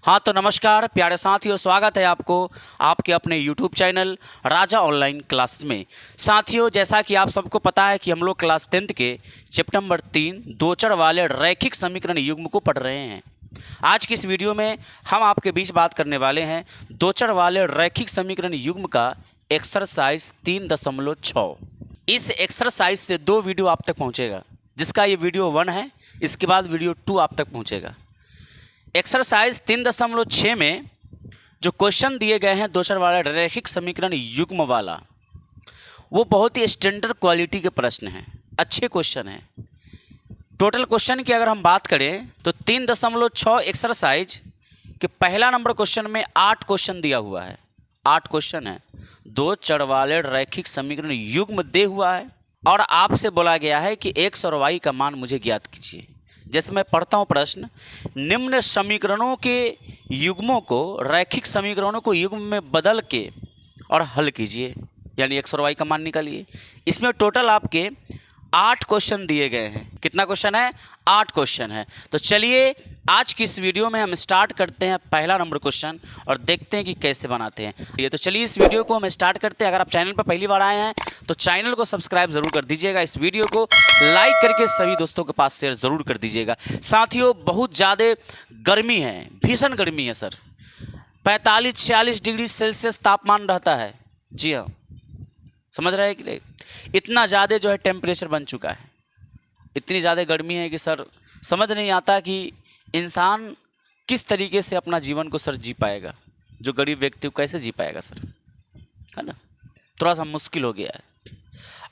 हाँ तो नमस्कार प्यारे साथियों, स्वागत है आपको आपके अपने YouTube चैनल राजा ऑनलाइन क्लासेस में। साथियों, जैसा कि आप सबको पता है कि हम लोग क्लास 10th के चैप्टर नंबर 3 दो चर वाले रैखिक समीकरण युग्म को पढ़ रहे हैं। आज की इस वीडियो में हम आपके बीच बात करने वाले हैं दो चर वाले रैखिक समीकरण युग्म का एक्सरसाइज 3.6। इस एक्सरसाइज से दो वीडियो आप तक पहुँचेगा, जिसका ये वीडियो 1 है, इसके बाद वीडियो 2 आप तक पहुँचेगा। एक्सरसाइज 3.6 में जो क्वेश्चन दिए गए हैं दो चर वाला रैखिक समीकरण युग्म वाला, वो बहुत ही स्टैंडर्ड क्वालिटी के प्रश्न हैं, अच्छे क्वेश्चन हैं। टोटल क्वेश्चन की अगर हम बात करें तो 3.6 एक्सरसाइज के पहला नंबर क्वेश्चन में 8 क्वेश्चन दिया हुआ है। 8 क्वेश्चन है, दो चर वाले रैखिक समीकरण युग्म दे हुआ है और आपसे बोला गया है कि x और y का मान मुझे ज्ञात कीजिए। जैसे मैं पढ़ता हूँ प्रश्न, निम्न समीकरणों के युग्मों को रैखिक समीकरणों को युग्म में बदल के और हल कीजिए, यानी x और y का मान निकालिए। इसमें टोटल आपके 8 क्वेश्चन दिए गए हैं। कितना क्वेश्चन है? 8 क्वेश्चन है। तो चलिए आज की इस वीडियो में हम स्टार्ट करते हैं पहला नंबर क्वेश्चन और देखते हैं कि कैसे बनाते हैं ये। तो चलिए इस वीडियो को हम स्टार्ट करते हैं। अगर आप चैनल पर पहली बार आए हैं तो चैनल को सब्सक्राइब जरूर कर दीजिएगा, इस वीडियो को लाइक करके सभी दोस्तों के पास शेयर जरूर कर दीजिएगा। साथियों, बहुत ज़्यादा गर्मी है, भीषण गर्मी है सर। 45-46 डिग्री सेल्सियस तापमान रहता है। जी हाँ, समझ रहे हैं कि नहीं? इतना ज़्यादा जो है टेम्परेचर बन चुका है, इतनी ज़्यादा गर्मी है कि सर समझ नहीं आता कि इंसान किस तरीके से अपना जीवन को सर जी पाएगा। जो गरीब व्यक्ति को कैसे जी पाएगा सर, है ना? थोड़ा सा मुश्किल हो गया है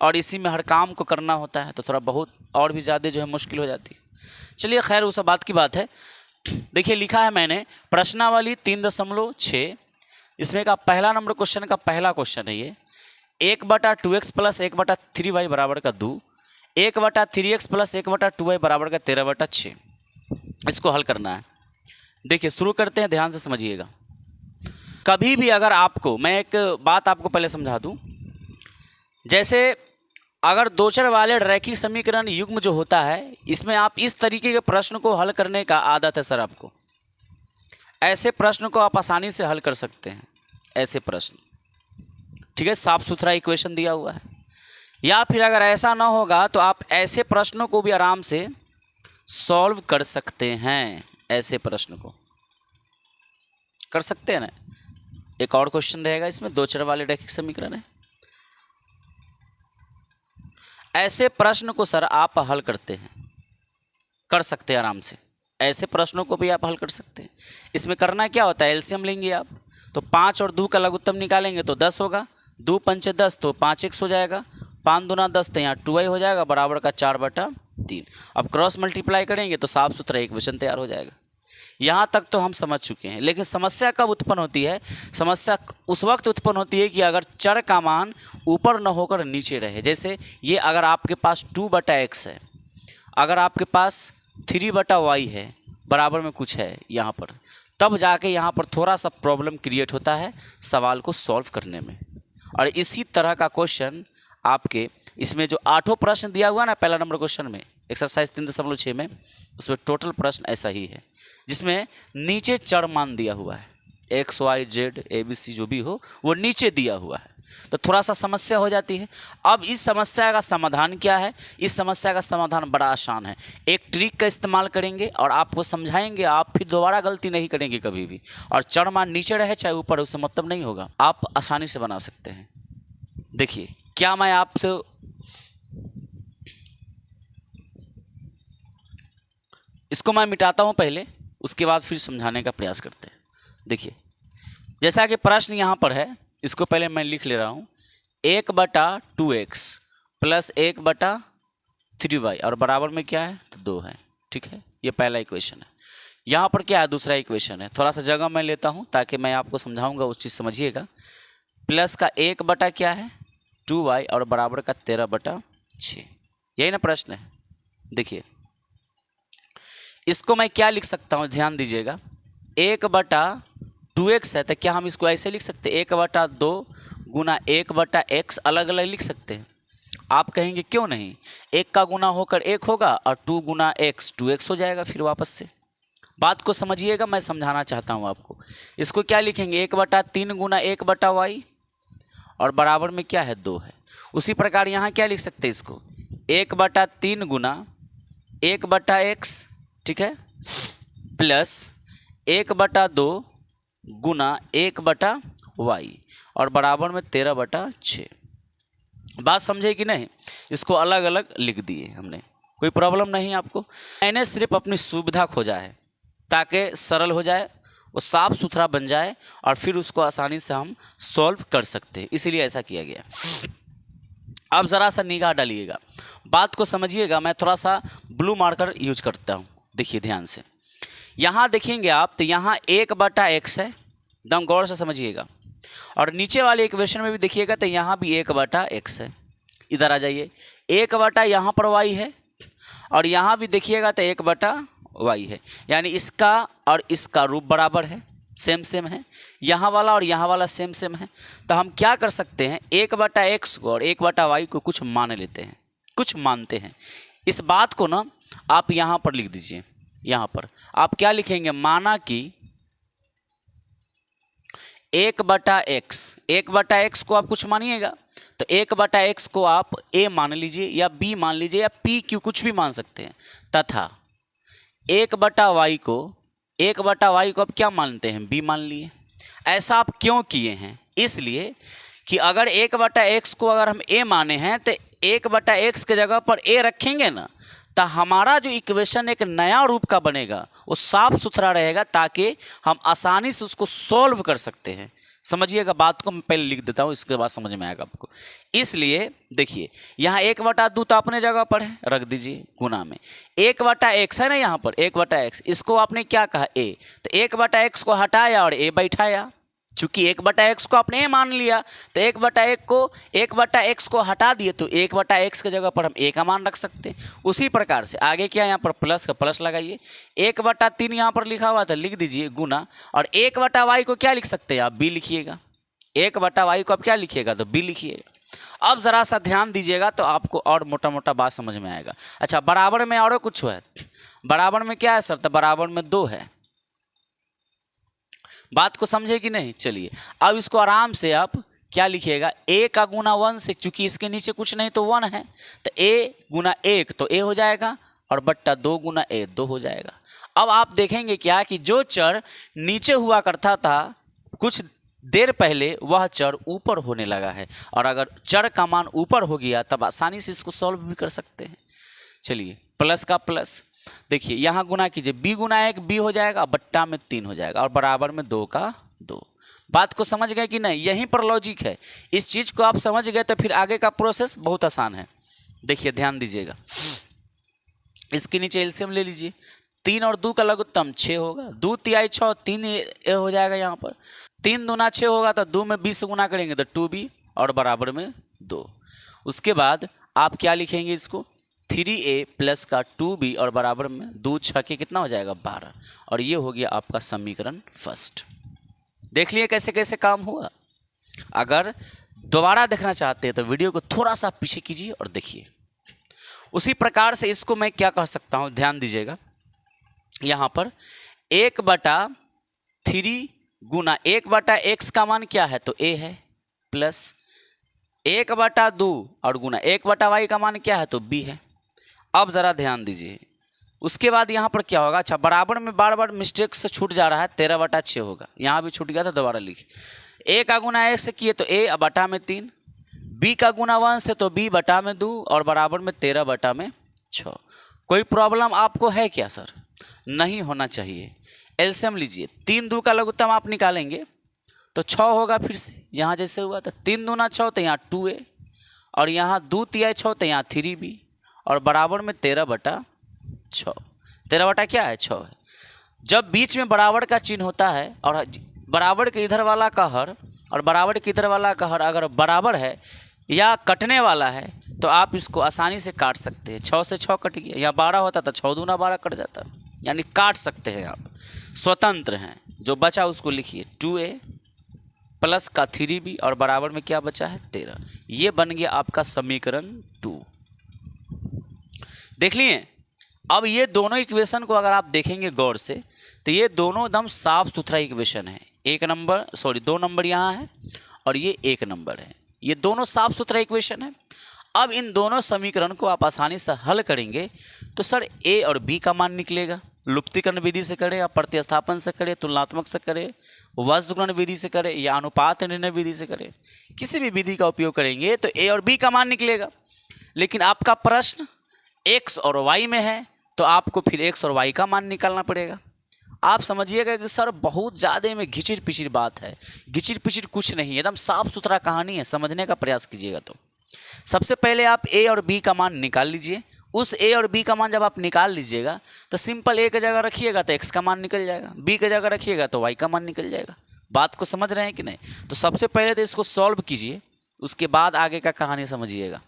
और इसी में हर काम को करना होता है तो थोड़ा बहुत और भी ज़्यादा जो है मुश्किल हो जाती है। चलिए खैर, वो सब बात की बात है। देखिए लिखा है मैंने प्रश्नावली 3.6, इसमें का पहला नंबर क्वेश्चन का पहला क्वेश्चन है ये। 1/2x प्लस 1/3y बराबर का 2, 1/3x प्लस 1/2y बराबर का 13/6। इसको हल करना है। देखिए शुरू करते हैं, ध्यान से समझिएगा। कभी भी अगर आपको, मैं एक बात आपको पहले समझा दूं, जैसे अगर दो चर वाले रैखिक समीकरण युग्म जो होता है, इसमें आप इस तरीके के प्रश्न को हल करने का आदत है सर आपको। ऐसे प्रश्न को आप आसानी से हल कर सकते हैं, ऐसे प्रश्न, ठीक है, साफ सुथरा इक्वेशन दिया हुआ है। या फिर अगर ऐसा ना होगा तो आप ऐसे प्रश्नों को भी आराम से सॉल्व कर सकते हैं। ऐसे प्रश्न को कर सकते हैं ना। एक और क्वेश्चन रहेगा इसमें, दो चर वाले रैखिक समीकरण है। ऐसे प्रश्न को सर आप हल करते हैं, कर सकते हैं आराम से। ऐसे प्रश्नों को भी आप हल कर सकते हैं। इसमें करना क्या होता है, एलसीएम लेंगे आप, तो 5 और 2 का लघुत्तम निकालेंगे तो 10 होगा। 2 पंचे 10 तो 5x हो जाएगा, 5 दूना 10 तो यहाँ 2y हो जाएगा बराबर का 4/3। अब क्रॉस मल्टीप्लाई करेंगे तो साफ सुथरा इक्वेशन तैयार हो जाएगा। यहाँ तक तो हम समझ चुके हैं। लेकिन समस्या कब उत्पन्न होती है? समस्या उस वक्त उत्पन्न होती है कि अगर चर का मान ऊपर न होकर नीचे रहे। जैसे ये अगर आपके पास 2/x है, अगर आपके पास 3/y है, बराबर में कुछ है यहाँ पर, तब जाके यहाँ पर थोड़ा सा प्रॉब्लम क्रिएट होता है सवाल को सॉल्व करने में। और इसी तरह का क्वेश्चन आपके इसमें जो 8 प्रश्न दिया हुआ ना पहला नंबर क्वेश्चन में, एक्सरसाइज 3.6 में, उसमें टोटल प्रश्न ऐसा ही है, जिसमें नीचे चर मान दिया हुआ है, x y z ABC जो भी हो वो नीचे दिया हुआ है। तो थोड़ा सा समस्या हो जाती है। अब इस समस्या का समाधान क्या है? इस समस्या का समाधान बड़ा आसान है। एक ट्रिक का इस्तेमाल करेंगे और आपको समझाएंगे, आप फिर दोबारा गलती नहीं करेंगे कभी भी। और चर मान नीचे रहे चाहे ऊपर, उससे मतलब नहीं होगा, आप आसानी से बना सकते हैं। देखिए क्या मैं आपसे इसको मैं मिटाता हूं पहले, उसके बाद फिर समझाने का प्रयास करते हैं। देखिए जैसा कि प्रश्न यहाँ पर है, इसको पहले मैं लिख ले रहा हूँ। 1/2x प्लस 1/3y और बराबर में क्या है तो 2 है, ठीक है। ये पहला इक्वेशन है। यहाँ पर क्या है, दूसरा इक्वेशन है। थोड़ा सा जगह मैं लेता हूँ ताकि मैं आपको समझाऊंगा, उस चीज़ समझिएगा। प्लस का 1 क्या है 2y और बराबर का 13/6, यही ना प्रश्न है। देखिए इसको मैं क्या लिख सकता हूँ, ध्यान दीजिएगा। 1/2x है तो क्या हम इसको ऐसे लिख सकते हैं, 1/2 गुना 1/x अलग अलग लिख सकते हैं। आप कहेंगे क्यों नहीं, 1 का गुना होकर 1 होगा और 2 गुना x 2x हो जाएगा फिर वापस से। बात को समझिएगा, मैं समझाना चाहता हूँ आपको। इसको क्या लिखेंगे, 1/3 गुना 1/y और बराबर में क्या है 2 है। उसी प्रकार यहाँ क्या लिख सकते हैं इसको, 1/3 गुना 1/x, ठीक है, प्लस 1/2 गुना 1/y और बराबर में 13/6। बात समझे कि नहीं। इसको अलग अलग लिख दिए हमने, कोई प्रॉब्लम नहीं आपको। मैंने सिर्फ अपनी सुविधा खोजा है ताकि सरल हो जाए, वो साफ़ सुथरा बन जाए और फिर उसको आसानी से हम सॉल्व कर सकते हैं, इसीलिए ऐसा किया गया। अब ज़रा सा निगाह डालिएगा, बात को समझिएगा। मैं थोड़ा सा ब्लू मार्कर यूज करता हूँ, देखिए ध्यान से। यहाँ देखेंगे आप तो यहाँ 1/x है, एकदम गौर से समझिएगा। और नीचे वाले इक्वेशन में भी देखिएगा तो यहाँ भी 1/x है। इधर आ जाइए, 1/ यहाँ पर y है और यहाँ भी देखिएगा तो 1/y है, यानी इसका और इसका रूप बराबर है, सेम सेम है। यहाँ वाला और यहाँ वाला सेम सेम है। तो हम क्या कर सकते हैं, 1/x को और 1/y को कुछ मान लेते हैं, कुछ मानते हैं। इस बात को ना आप यहाँ पर लिख दीजिए। यहाँ पर आप क्या लिखेंगे, माना कि 1/x को आप कुछ मानिएगा तो 1/x को आप a मान लीजिए या b मान लीजिए या p q कुछ भी मान सकते हैं, तथा 1/y को आप क्या मानते हैं, b मान लिए। ऐसा आप क्यों किए हैं, इसलिए कि अगर 1/x को अगर हम a माने हैं तो 1/x के जगह पर a रखेंगे ना, तो हमारा जो इक्वेशन एक नया रूप का बनेगा वो साफ सुथरा रहेगा, ताकि हम आसानी से उसको सॉल्व कर सकते हैं। समझिएगा बात को, मैं पहले लिख देता हूँ, इसके बाद समझ में आएगा आपको। इसलिए देखिए यहाँ 1/2 तो अपने जगह पर है, रख दीजिए गुना में 1/x है ना, यहाँ पर 1/x, इसको आपने क्या कहा a, तो 1/x को हटाया और a बैठाया। चूंकि 1/x को आपने a मान लिया तो 1/x को हटा दिए तो 1/x के जगह पर हम a का मान रख सकते हैं। उसी प्रकार से आगे क्या, यहाँ पर प्लस का प्लस लगाइए, 1/3 यहाँ पर लिखा हुआ था, लिख दीजिए गुना, और 1/y को क्या लिख सकते हैं आप, b लिखिएगा। 1/y को आप क्या लिखिएगा, तो b लिखिएगा। अब ज़रा सा ध्यान दीजिएगा तो आपको और मोटा मोटा बात समझ में आएगा। अच्छा, बराबर में और कुछ है, बराबर में क्या है सर, तो बराबर में 2 है। बात को समझे कि नहीं। चलिए अब इसको आराम से आप क्या लिखिएगा, a का गुना 1 से, चूंकि इसके नीचे कुछ नहीं तो 1 है, तो a गुना 1 तो a हो जाएगा और बट्टा 2 गुना a 2 हो जाएगा। अब आप देखेंगे क्या कि जो चर नीचे हुआ करता था कुछ देर पहले, वह चर ऊपर होने लगा है, और अगर चर का मान ऊपर हो गया तब आसानी से इसको सॉल्व भी कर सकते हैं। चलिए प्लस का प्लस, देखिए यहाँ गुना कीजिए, b गुना 1 b हो जाएगा, बट्टा में 3 हो जाएगा और बराबर में 2 का 2। बात को समझ गए कि नहीं, यहीं पर लॉजिक है। इस चीज़ को आप समझ गए तो फिर आगे का प्रोसेस बहुत आसान है। देखिए ध्यान दीजिएगा, इसके नीचे एलसीएम ले लीजिए, 3 और 2 का लघुत्तम 6 होगा, 2 तिहाई 6, 3 ए हो जाएगा। यहाँ पर 3 दूना 6 होगा तो 2 में 20 गुना करेंगे तो 2b और बराबर में 2। उसके बाद आप क्या लिखेंगे, इसको 3a प्लस का 2b और बराबर में 2 6 के कितना हो जाएगा 12, और ये हो गया आपका समीकरण फर्स्ट। देख लिए कैसे कैसे काम हुआ। अगर दोबारा देखना चाहते हैं तो वीडियो को थोड़ा सा पीछे कीजिए और देखिए। उसी प्रकार से इसको मैं क्या कर सकता हूँ, ध्यान दीजिएगा। यहाँ पर 1/3 गुना 1/x का मान क्या है, तो a है, प्लस 1/2 और गुना 1/y का मान क्या है, तो b है। अब ज़रा ध्यान दीजिए, उसके बाद यहाँ पर क्या होगा, अच्छा बराबर में बार बार मिस्टेक से छूट जा रहा है, 13/6 होगा, यहाँ भी छूट गया था, दोबारा लिखिए। a का गुना 1 से किए तो a बटा में 3, b का गुना 1 से तो b बटा में 2 और बराबर में 13/6। कोई प्रॉब्लम आपको है क्या सर, नहीं होना चाहिए। एलसीएम लीजिए, 3 2 का लघुत्तम आप निकालेंगे तो 6 होगा, फिर से यहाँ जैसे हुआ था 3 दूना 6 तो यहाँ 2a और यहाँ 2 तिहाई 6 तो यहाँ 3b और बराबर में 13/6। 13 क्या है, 6 है। जब बीच में बराबर का चिन्ह होता है और बराबर के इधर वाला का हर और बराबर के इधर वाला का हर अगर बराबर है या कटने वाला है तो आप इसको आसानी से काट सकते हैं। 6 से 6 कट गया, या 12 होता तो 6 दूना 12 कट जाता, यानी काट सकते हैं आप, स्वतंत्र हैं। जो बचा उसको लिखिए, 2a प्लस का 3b और बराबर में क्या बचा है 13। ये बन गया आपका समीकरण 2। देख लिए। अब ये दोनों इक्वेशन को अगर आप देखेंगे गौर से तो ये दोनों एकदम साफ सुथरा इक्वेशन है। 2 नंबर यहाँ है और ये 1 नंबर है, ये दोनों साफ सुथरा इक्वेशन है। अब इन दोनों समीकरण को आप आसानी से हल करेंगे तो सर ए और बी का मान निकलेगा। लुप्तीकरण विधि से करें या प्रतिस्थापन से करें, तुलनात्मक से करें, वज्रगुणन विधि से करें या अनुपात निर्णय विधि से करें, किसी भी विधि का उपयोग करेंगे तो ए और बी का मान निकलेगा। लेकिन आपका प्रश्न एक्स और वाई में है तो आपको फिर एक्स और वाई का मान निकालना पड़ेगा। आप समझिएगा कि सर बहुत ज़्यादा में घिचिर पिचिर बात है। घिचिर पिचिर कुछ नहीं है, एकदम साफ सुथरा कहानी है, समझने का प्रयास कीजिएगा। तो सबसे पहले आप ए और बी का मान निकाल लीजिए। उस ए और बी का मान जब आप निकाल लीजिएगा तो सिंपल ए की जगह रखिएगा तो एक्स का मान निकल जाएगा, बी की जगह रखिएगा तो वाई का मान निकल जाएगा। बात को समझ रहे हैं कि नहीं? तो सबसे पहले तो इसको सॉल्व कीजिए, उसके बाद आगे का कहानी समझिएगा।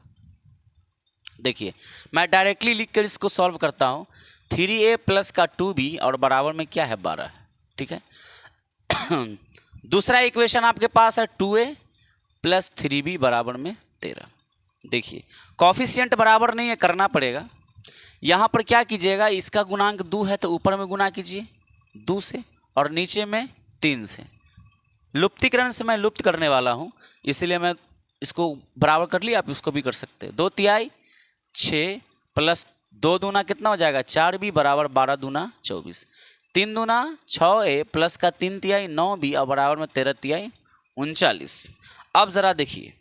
देखिए मैं डायरेक्टली लिख कर इसको सॉल्व करता हूँ। 3a प्लस का 2b और बराबर में क्या है 12, ठीक है। दूसरा इक्वेशन आपके पास है 2a प्लस 3b बराबर में 13। देखिए कॉफिशिएंट बराबर नहीं है, करना पड़ेगा। यहाँ पर क्या कीजिएगा, इसका गुणांक 2 है तो ऊपर में गुना कीजिए 2 से और नीचे में 3 से। लुप्तीकरण से मैं लुप्त करने वाला हूँ इसलिए मैं इसको बराबर कर लिया, आप इसको भी कर सकते हैं। 2 तिहाई 6 प्लस 2 दूना कितना हो जाएगा 4b बराबर 12 दूना 24। 3 दूना 6a प्लस का 3 तिहाई 9b और बराबर में 13 तिहाई 39। अब ज़रा देखिए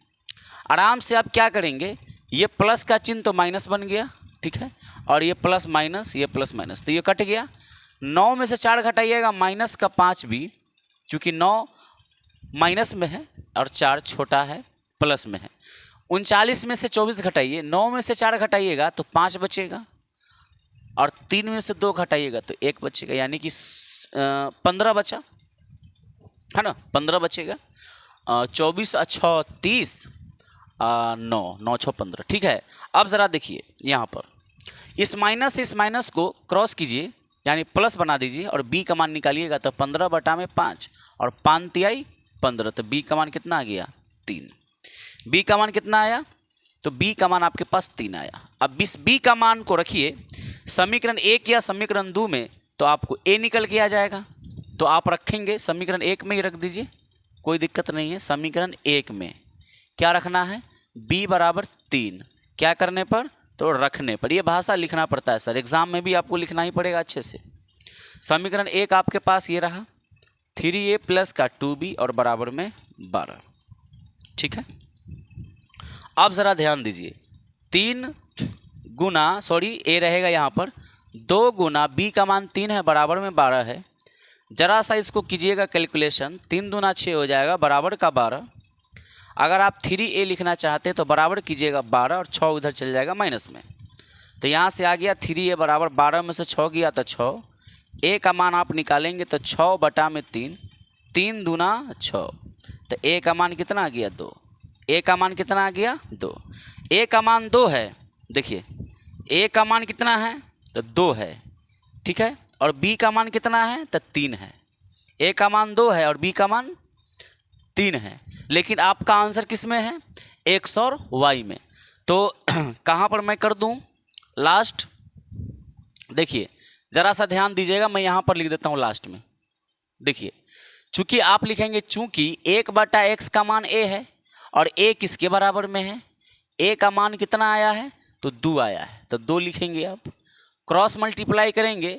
आराम से आप क्या करेंगे, ये प्लस का चिन्ह तो माइनस बन गया, ठीक है, और ये प्लस माइनस, ये प्लस माइनस तो ये कट गया। 9 में से 4 घटाइएगा माइनस का 5b, चूँकि 9 माइनस में है और 4 छोटा है प्लस में है। 39 में से 24 घटाइए, 9 में से 4 घटाइएगा तो 5 बचेगा और 3 में से 2 घटाइएगा तो 1 बचेगा, यानी कि 15 बचा है ना, 15 बचेगा। 24 और 6 30, 9 6 15, ठीक है। अब ज़रा देखिए यहाँ पर इस माइनस को क्रॉस कीजिए यानी प्लस बना दीजिए और b का मान निकालिएगा तो 15 बटा में 5 और 5 तिहाई 15 तो b का मान कितना आ गया 3। b का मान कितना आया, तो b का मान आपके पास 3 आया। अब इस b का मान को रखिए समीकरण 1 या समीकरण 2 में तो आपको a निकल के आ जाएगा। तो आप रखेंगे समीकरण 1 में ही रख दीजिए, कोई दिक्कत नहीं है। समीकरण 1 में क्या रखना है, b बराबर 3, क्या करने पर तो रखने पर। ये भाषा लिखना पड़ता है सर, एग्जाम में भी आपको लिखना ही पड़ेगा अच्छे से। समीकरण 1 आपके पास ये रहा 3a प्लस का 2b और बराबर में 12, ठीक है। अब ज़रा ध्यान दीजिए 3 गुना a रहेगा यहाँ पर 2 गुना b का मान 3 है बराबर में 12 है। जरा सा इसको कीजिएगा कैलकुलेशन, 3 दूना 6 हो जाएगा बराबर का 12। अगर आप 3a लिखना चाहते हैं तो बराबर कीजिएगा 12 और 6 उधर चल जाएगा माइनस में, तो यहाँ से आ गया 3a बराबर 12 में से 6 गया तो 6। a का मान आप निकालेंगे तो 6 बटा में 3, 3 दूना 6 तो a का मान कितना आ गया 2। a का मान कितना आ गया 2। a का मान 2 है, देखिए a का मान कितना है तो 2 है, ठीक है, और b का मान कितना है तो 3 है। a का मान 2 है और b का मान 3 है, लेकिन आपका आंसर किस में है x और y में। तो कहाँ पर मैं कर दूँ लास्ट, देखिए ज़रा सा ध्यान दीजिएगा, मैं यहाँ पर लिख देता हूँ लास्ट में। देखिए चूँकि आप लिखेंगे चूँकि 1 बटा x का मान a है और a किसके बराबर में है, a का मान कितना आया है तो 2 आया है, तो 2 लिखेंगे आप। क्रॉस मल्टीप्लाई करेंगे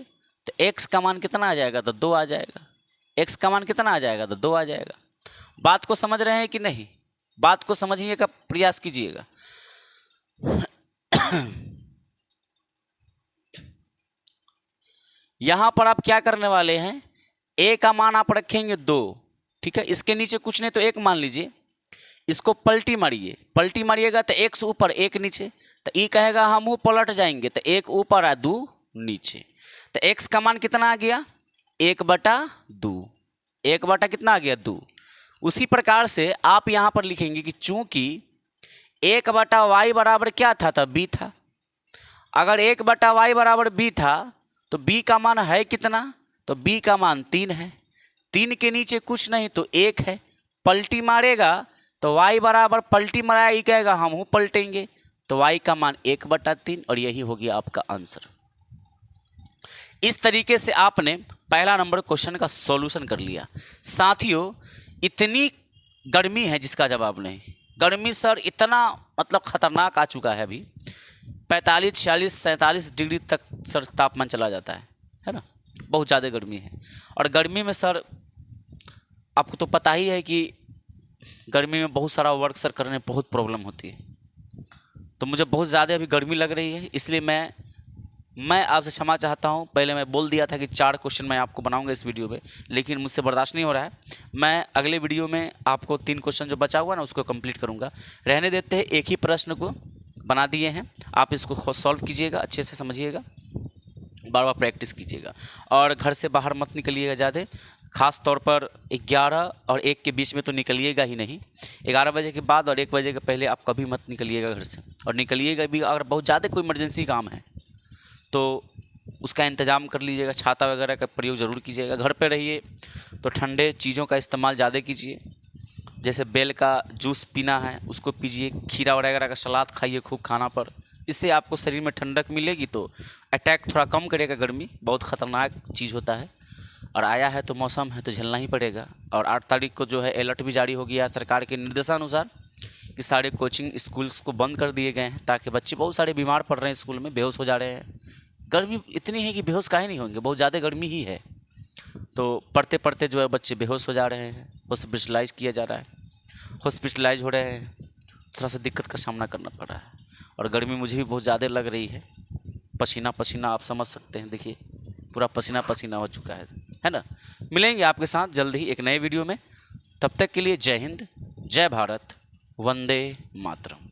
तो x का मान कितना आ जाएगा तो 2 आ जाएगा, x का मान कितना आ जाएगा तो 2 आ जाएगा। बात को समझ रहे हैं कि नहीं, बात को समझिए का प्रयास कीजिएगा। यहाँ पर आप क्या करने वाले हैं, a का मान आप रखेंगे 2, ठीक है, इसके नीचे कुछ नहीं तो 1 मान लीजिए, इसको पलटी मारिए, पलटी मारिएगा तो x ऊपर 1 नीचे, तो ई कहेगा हम मुँह पलट जाएंगे तो 1 ऊपर आ 2 नीचे, तो x का मान कितना आ गया 1 बटा 2, 1 बटा कितना आ गया 2। उसी प्रकार से आप यहाँ पर लिखेंगे कि चूँकि 1 बटा वाई बराबर क्या था तो b था। अगर 1 बटा वाई बराबर b था तो b का मान है कितना, तो b का मान 3 है, 3 के नीचे कुछ नहीं तो 1 है, पलटी मारेगा तो y बराबर पलटी मारा ही कहेगा हम हूँ पलटेंगे, तो y का मान 1 बटा 3 और यही हो गया आपका आंसर। इस तरीके से आपने पहला नंबर क्वेश्चन का सॉल्यूशन कर लिया। साथियों, इतनी गर्मी है जिसका जवाब नहीं। गर्मी सर इतना मतलब खतरनाक आ चुका है अभी, 45, 46, 47 डिग्री तक सर तापमान चला जाता है ना, बहुत ज़्यादा गर्मी है। और गर्मी में सर आपको तो पता ही है कि गर्मी में बहुत सारा वर्क सर करने में बहुत प्रॉब्लम होती है। तो मुझे बहुत ज़्यादा अभी गर्मी लग रही है, इसलिए मैं आपसे क्षमा चाहता हूं। पहले मैं बोल दिया था कि 4 क्वेश्चन मैं आपको बनाऊंगा इस वीडियो में, लेकिन मुझसे बर्दाश्त नहीं हो रहा है। मैं अगले वीडियो में आपको 3 क्वेश्चन जो बचा हुआ ना उसको कंप्लीट करूंगा। रहने देते हैं, एक ही प्रश्न को बना दिए हैं, आप इसको खुद सॉल्व कीजिएगा, अच्छे से समझिएगा, बार बार प्रैक्टिस कीजिएगा और घर से बाहर मत निकलिएगा ज़्यादा। ख़ास तौर पर 11 और 1 के बीच में तो निकलिएगा ही नहीं। 11 बजे के बाद और 1 बजे के पहले आप कभी मत निकलिएगा घर से, और निकलिएगा भी अगर बहुत ज़्यादा कोई इमरजेंसी काम है तो उसका इंतज़ाम कर लीजिएगा, छाता वगैरह का प्रयोग ज़रूर कीजिएगा। घर पे रहिए तो ठंडे चीज़ों का इस्तेमाल ज़्यादा कीजिए, जैसे बेल का जूस पीना है उसको पीजिए, खीरा वगैरह का सलाद खाइए खूब खाना पर, इससे आपको शरीर में ठंडक मिलेगी तो अटैक थोड़ा कम करेगा। गर्मी बहुत ख़तरनाक चीज़ होता है और आया है तो मौसम है तो झेलना ही पड़ेगा। और 8 तारीख को जो है अलर्ट भी जारी हो गया है सरकार के निर्देशानुसार कि सारे कोचिंग स्कूल्स को बंद कर दिए गए हैं, ताकि बच्चे बहुत सारे बीमार पड़ रहे हैं, स्कूल में बेहोश हो जा रहे हैं। गर्मी इतनी है कि बेहोश काहे नहीं होंगे, बहुत ज़्यादा गर्मी ही है। तो पढ़ते पढ़ते जो है बच्चे बेहोश हो जा रहे हैं, हॉस्पिटलाइज किया जा रहा है, हॉस्पिटलाइज हो रहे हैं, थोड़ा सा दिक्कत का सामना करना पड़ रहा है। और गर्मी मुझे भी बहुत ज़्यादा लग रही है, पसीना पसीना आप समझ सकते हैं, देखिए पूरा पसीना पसीना हो चुका है ना। मिलेंगे आपके साथ जल्द ही एक नए वीडियो में, तब तक के लिए जय हिंद, जय भारत, वंदे मातरम।